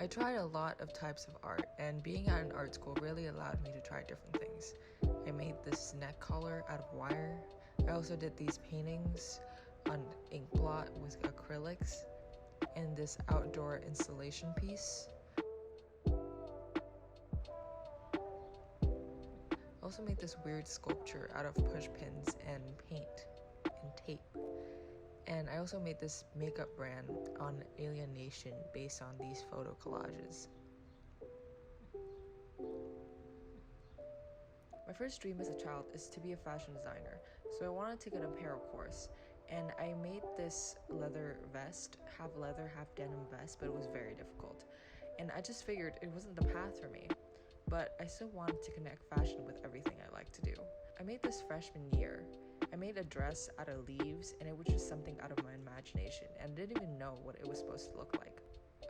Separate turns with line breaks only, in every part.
I tried a lot of types of art, and being at an art school really allowed me to try different things. I made this neck collar out of wire. I also did these paintings on ink blot with acrylics and this outdoor installation piece. I also made this weird sculpture out of push pins and paint and tape. And I also made this makeup brand on alienation based on these photo collages. My first dream as a child is to be a fashion designer, so I wanted to take an apparel course. And I made this leather vest, half leather, half denim vest, but it was very difficult. And I just figured it wasn't the path for me. But I still wanted to connect fashion with everything I like to do. I made this freshman year. I made a dress out of leaves, and it was just something out of my imagination, and I didn't even know what it was supposed to look like.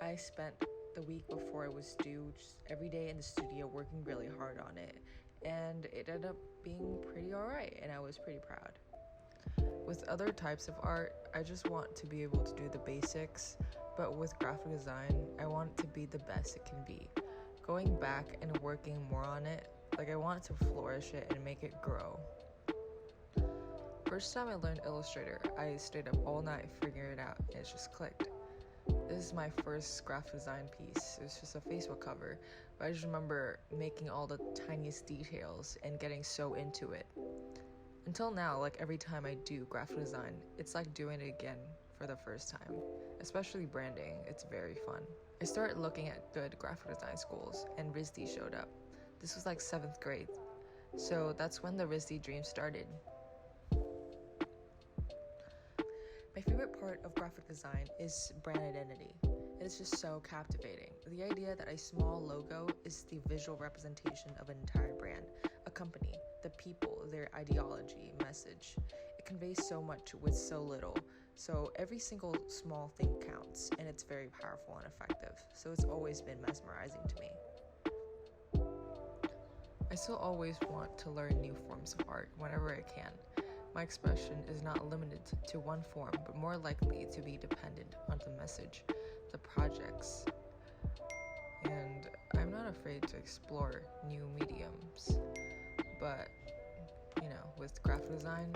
I spent the week before it was due just every day in the studio working really hard on it, and it ended up being pretty alright, and I was pretty proud. With other types of art, I just want to be able to do the basics, but with graphic design, I want it to be the best it can be. Going back and working more on it, I want to flourish it and make it grow. First time I learned Illustrator, I stayed up all night figuring it out, and it just clicked. This is my first graphic design piece. It was just a Facebook cover, but I just remember making all the tiniest details and getting so into it. Until now, every time I do graphic design, it's like doing it again for the first time. Especially branding, it's very fun. I started looking at good graphic design schools, and RISD showed up. This was 7th grade, so that's when the RISD dream started. My favorite part of graphic design is brand identity. It is just so captivating. The idea that a small logo is the visual representation of an entire brand, a company, the people, their ideology, message. It conveys so much with so little. So every single small thing counts, and it's very powerful and effective. So it's always been mesmerizing to me. I still always want to learn new forms of art whenever I can. My expression is not limited to one form, but more likely to be dependent on the message, the projects. And I'm not afraid to explore new mediums. But, with graphic design,